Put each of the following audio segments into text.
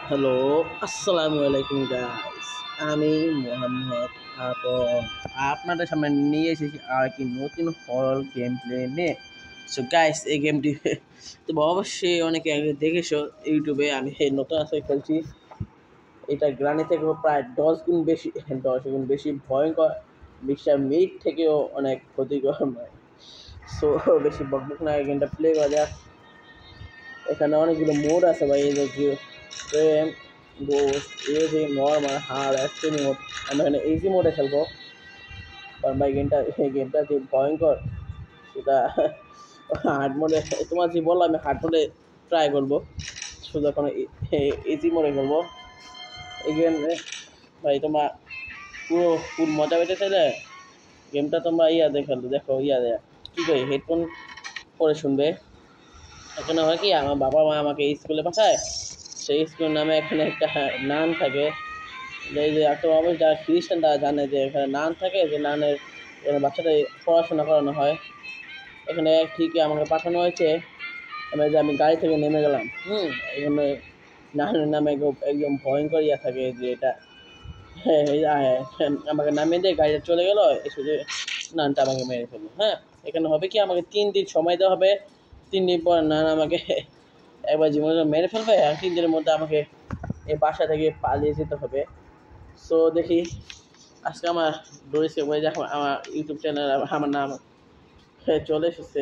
Hello, আসসালামু আলাইকুম guys. আমি মোহাম্মদ আপন আপনাদের সামনে নিয়ে এসেছি আর কি নতুন হরর গেম প্লে নিয়ে। সো গাইস, এই গেমটি তো অবশ্যই অনেকে আগে দেখেছো ইউটিউবে। আমি এই নতুন আসলে খেলছি। এটা গ্রানি থেকেও প্রায় 10 গুণ বেশি ভয়ঙ্কর। মিস্টার মিট থেকেও অনেক ক্ষতিকর নয়। সো বেশি বকবক না, গেমটা প্লে করা যাক। এখানে অনেকগুলো মোড আছে ভাই, এই যে প্রেম, ghost, easy, normal, hard, extreme mode. আমরা এখানে ইজি মোডে খেলবো, কারণ ভাই গেমটা যে ভয়ঙ্কর সেটা হার্ড মোডে। তোমার যে বললাম আমি হার্ড মোডে ট্রাই করবো, শুধু এখন ইজি মোডে খেলবো এই গেম। ভাই তোমার পুরো ফুল মজা পেতে চাইলে গেমটা তোমরা ইয়াতে খেলো, দেখো ইয়াতে কী করি হেডফোন করে শুনবে। এখানে হয় কি, আমার বাবা মা আমাকে স্কুলে পাঠায়, সেই স্কুল নামে এখানে একটা নান থাকে। এই যে একটা অবশ্যই যারা খ্রিস্টান তারা জানে যে এখানে নান থাকে, যে নানের এখানে বাচ্চাদের পড়াশোনা করানো হয়। এখানে ঠিকই আমাকে পাঠানো হয়েছে। আমি গাড়ি থেকে নেমে গেলাম। এখানে নানের নামে একদম ভয়ঙ্কর ইয়া থাকে, যে এটা হ্যাঁ আমাকে নামিয়ে দিয়ে গাড়িটা চলে গেল, এসে যে নানটা আমাকে মেরে ফেললো। এখানে হবে কি, আমাকে 3 দিন সময় দেওয়া হবে। 3 দিন পর নান আমাকে একবার জীবনে মেরে ফেলবে, আর 3 দিনের মধ্যে আমাকে এই বাসা থেকে পালিয়ে যেতে হবে। সো দেখি, আজকে আমার ডোরিসকে বলে যে আমার ইউটিউব চ্যানেল, আমার নাম চলে এসেছে।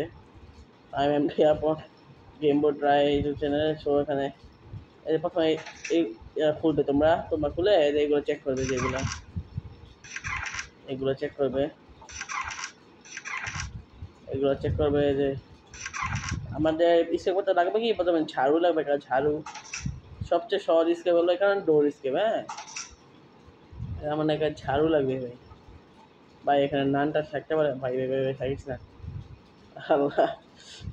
আই এম আপন গেম বোর্ড ট্রাই ইউটিউব চ্যানেলে। সো এখানে এই প্রথমে এই খুলবে, তোমরা খুলে এইগুলো চেক করবে, যেগুলো এগুলো চেক করবে, এগুলো চেক করবে যে আমাদের স্কেপ করতে লাগবে কি, প্রথমে ঝাড়ু লাগবে। কারণ ঝাড়ু সবচেয়ে সহজ স্কেপ হলো এখানে ডোর স্কেপ। আমার এখানে ঝাড়ু লাগবে ভাই। ভাই এখানে নানটা থাকতে পারে ভাই, ভাই ভাই ভাই থাকিস না। আল্লাহ,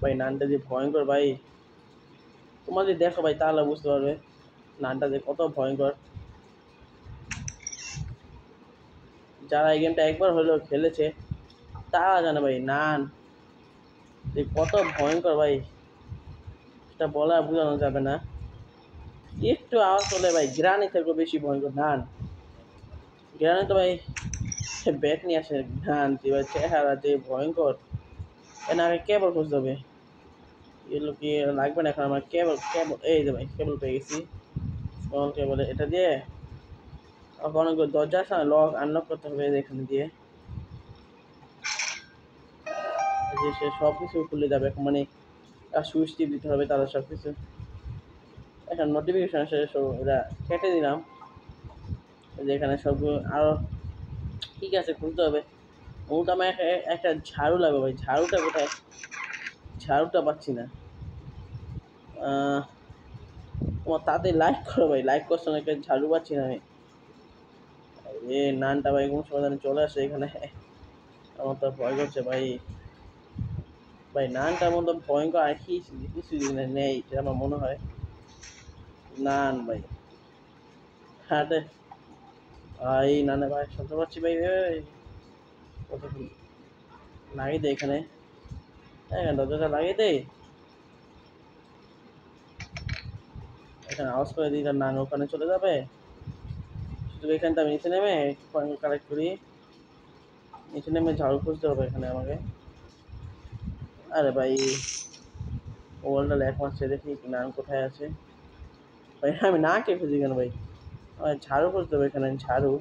ভাই নানটা যে ভয়ঙ্কর ভাই, তোমরা যদি দেখো ভাই তাহলে বুঝতে পারবে নানটা যে কত ভয়ঙ্কর। যারা এই গেমটা একবার হলেও খেলেছে তারা জানে ভাই নান যে কত ভয়ঙ্কর ভাই, সেটা বলা বোঝানো যাবে না। একটু আওয়াজ হলে ভাই গ্রানি থেকেও বেশি ভয়ঙ্কর নান। গ্রানি তো ভাই ব্যাট নিয়ে আসে, নান যে ভাই চেহারা যে ভয়ঙ্কর। এর আগে কেবল খুঁজতে হবে, এগুলো কি লাগবে না এখন আমার। কেবল কেবল এই যে ভাই কেবল পেয়ে গেছি। স্মল কেবল এটা দিয়ে অনেকগুলো দরজা আছে, লক আনলক করতে হবে এখানে দিয়ে। যে সে সব কিছু খুলে যাবে এখন, মানে সুইচ টিপ দিতে হবে তারা সব কিছু। এখন নোটিফিকেশন আসে, সব এটা কেটে দিলাম। যেখানে সবগুলো আরও ঠিক আছে খুলতে হবে। মূলত আমার একটা ঝাড়ু লাগবে ভাই, ঝাড়ুটা কোথায়? ঝাড়ুটা পাচ্ছি না। তোমার তাতে লাইক করো ভাই, লাইক করছো না, একটা ঝাড়ু পাচ্ছি না আমি। এ নানটা ভাই কোন সময় জানি চলে আসে এখানে, আমার তো ভয় করছে ভাই। ভাই নানটার মতো ভয়ঙ্কর আর কিছু জিনিস নেই সেটা আমার মনে হয়। নান ভাই, হ্যাঁ ভাই নানা ভাই শুনতে পাচ্ছি ভাই। কত লাগিয়ে দে এখানে, দরজাটা লাগিয়ে দে। এখানে আওয়াজ করে দিই, তার নান ওখানে চলে যাবে। শুধু এখানটা আমি নিচে নেমে কালেক্ট করি, নিচে নেমে ঝাড়ু খুঁজতে হবে এখানে আমাকে। আরে ভাই মোবাইলটা ল্যাক মারছে, দেখি নান কোথায় আছে। ভাই আমি না কে খুঁজি কেন ভাই, আমার ঝাড়ু খুঁজতে হবে এখানে, ঝাড়ু।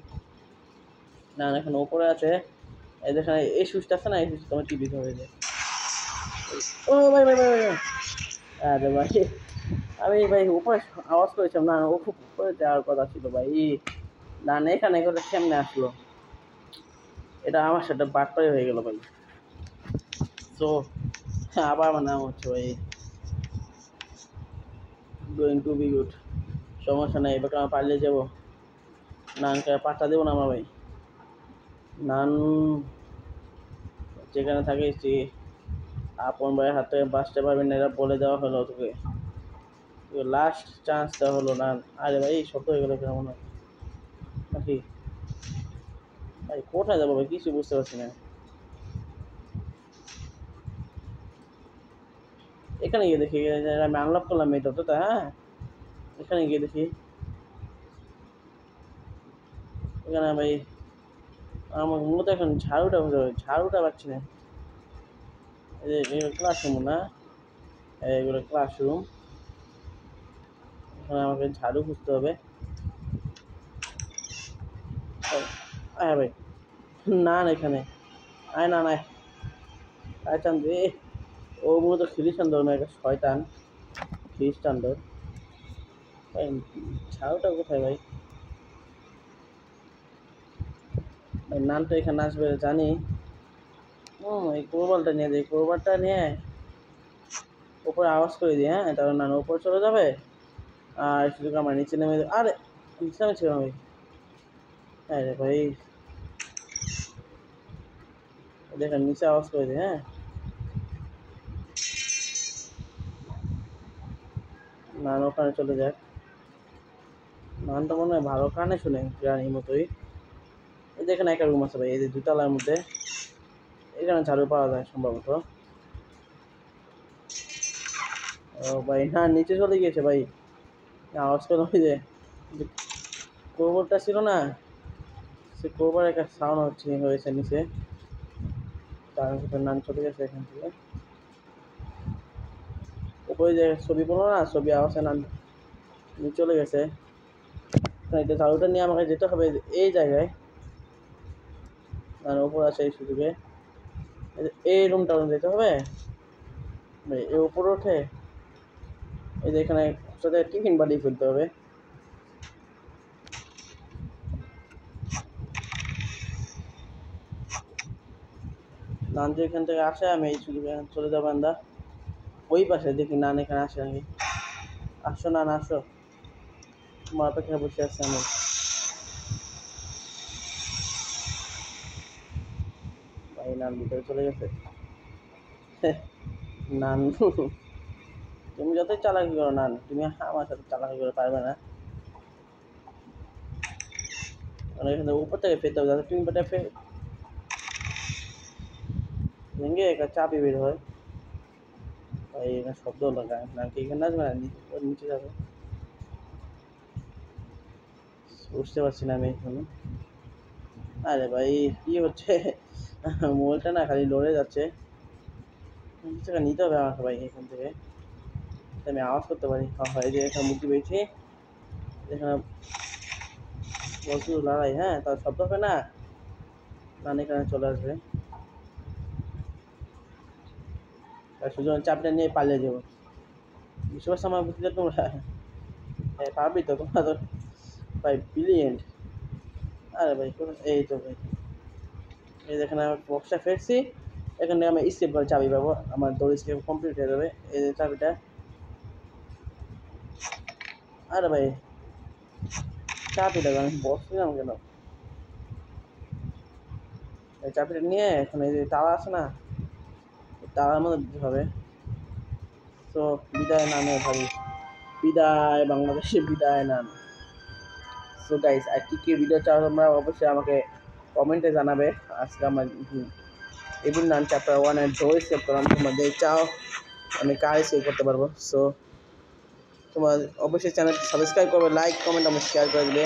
নান এখন ওপরে আছে। এই যেখানে এই সুইচটা আছে না, এই সুইচটা তোমার টিপি হয়ে যায়। ও ভাই ভাই ভাই ভাই ভাই। আরে ভাই আমি ভাই উপরে আওয়াজ করেছিলাম না, ও খুব উপরে যাওয়ার কথা ছিল ভাই। না না এখানে করে কেমনে আসলো, এটা আমার সাথে বাটপাই হয়ে গেল ভাই। তো আবার আমার নাম হচ্ছে ভাই গোয়িং টু বি গুড। সমস্যা নেই, এবার আমার পালিয়ে যাবো। নানকে পাত্তা দেবো না আমার ভাই। নান যেখানে থাকিস তুই আপন ভাইয়ের হাত থেকে বাঁচতে পারবি না, এরা বলে দেওয়া হলো তোকে। লাস্ট চান্স দেওয়া হলো নান। আরে ভাই শব্দ হয়ে গেলো কেন মনে হয় নাকি? ভাই কোথায় যাবো ভাই, কিছু বুঝতে পারছি না। এখানে গিয়ে দেখি, আমি আনলক করলাম এই ততটা। এখানে গিয়ে দেখি এখানে ভাই আমার মূলত এখন ঝাড়ুটা বুঝতে হবে, ঝাড়ুটা পাচ্ছি না। এই যে এগুলো ক্লাসরুম না, এগুলো ক্লাসরুম। এখানে আমাকে ঝাড়ু খুঁজতে হবে। হ্যাঁ ভাই, না না এখানে আয় না নাই আয় চান রে। ও মূলত খ্রিস্টানদের না, একটা শয়তান খ্রিস্টানদের। ভাই ঝাড়ুটা কোথায় ভাই? ভাই নানটা এখানে আসবে জানি। এই কোরবালটা নিয়ে দিই, কোরবালটা নিয়ে উপরে আওয়াজ করে দিই। হ্যাঁ, তারপর নানু উপরে চলে যাবে আর শুধু আমার নিচে নেমে দেবে। আরে নিচে নামেছিলাম আমি। হ্যাঁ রে ভাই, দেখেন নিচে আওয়াজ করে দিই। হ্যাঁ, নানু ওখানে চলে যাক। নানটা মনে হয় ভালো কানে শুনে গ্রানির মতোই। এই যে এখানে একটা রুম আছে ভাই, এই যে দুতলার মধ্যে। এখানে ঝাড়ু পাওয়া যায় সম্ভবত। ও ভাই না, নিচে চলে গিয়েছে ভাই। আওয়াজ করে ওই যে কোবরটা ছিল না, সে কোবর একটা সাউন্ড হয়েছে নিচে। তার ভিতরে নান চলে গেছে এখান থেকে। ওপরে যে ছবি পড়লো না, ছবি আওয়াজে নান নিচে চলে গেছে। এটা ঝাড়ুটা নিয়ে আমাকে যেতে হবে এই জায়গায়। আর ওপর আছে এই সুযোগে এই রুমটা যেতে হবে। এই উপরে ওঠে এই যে এখানে সাথে টিফিন বানিয়ে ফেলতে হবে। নান যে এখান থেকে আসে, আমি এই সুযোগে চলে যাবো আন্দা ওই পাশে। দেখি নান এখানে আসে নাকি। আসো নান আসো, তোমার অপেক্ষা বসে আছে আমি। ভাই নান ভিতরে চলে গেছে। নান তুমি যতই চালাকি করো নান, তুমি আমার সাথে চালাকি করে পারবে না। কারণ এখানে উপর থেকে ফেলতে হবে, যাতে তুমি বেটা ভেঙে একটা চাপি বের হয়। ভাই এখানে শব্দ লাগায় না কি, এখানে আসবে না নিচে যাবে। বুঝতে পারছি না আমি এখানে। আরে ভাই কি হচ্ছে? মোবাইলটা না খালি লড়ে যাচ্ছে। কিছু টাকা নিতে হবে আমাকে ভাই এখান থেকে, আমি আওয়াজ করতে পারি। হয় যে এখানে মুক্তি পেয়েছি, এখানে বস্তু লড়াই। হ্যাঁ, তার শব্দ হবে না, নান এখানে চলে আসবে। তার সুযোগ চাপটা নিয়ে পালিয়ে যাবো। বুঝতে পারছো আমার বুদ্ধিটা তোমরা? পারবি তো তোমরা তো ভাই, ব্রিলিয়েন্ট। আরে ভাই এই তো ভাই, এই যেখানে আমি বক্সটা ফেলছি, এখানে আমি স্কেপ করে চাবি পাবো, আমার দৌড় স্কেপ কমপ্লিট হয়ে যাবে। এই যে চাবিটা। আরে ভাই চাবিটা আমি বক্স নিলাম কেন? এই চাবিটা নিয়ে এখন এই যে তালা আছে না, তালার মধ্যে দিতে হবে। তো বিদায় নামে ভাই, বিদায় বাংলাদেশে, বিদায় নাম। সো গাইস, আর কি কি ভিডিও চাও তোমরা অবশ্যই আমাকে কমেন্টে জানাবে। আজকে আমার এবিন নান চ্যাপ্টার 1 এর ডোর স্কেপ করলাম, তোমাদের চাও আমি কাজ সেভ করতে পারবো। সো তোমার অবশ্যই চ্যানেলটি সাবস্ক্রাইব করবে, লাইক কমেন্ট আমার শেয়ার করে দিবে।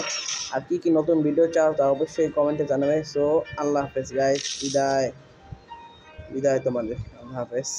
আর কি কি নতুন ভিডিও চাও তা অবশ্যই কমেন্টে জানাবে। সো আল্লাহ হাফেজ গাইস, বিদায় বিদায় তোমাদের, আল্লাহ হাফেজ।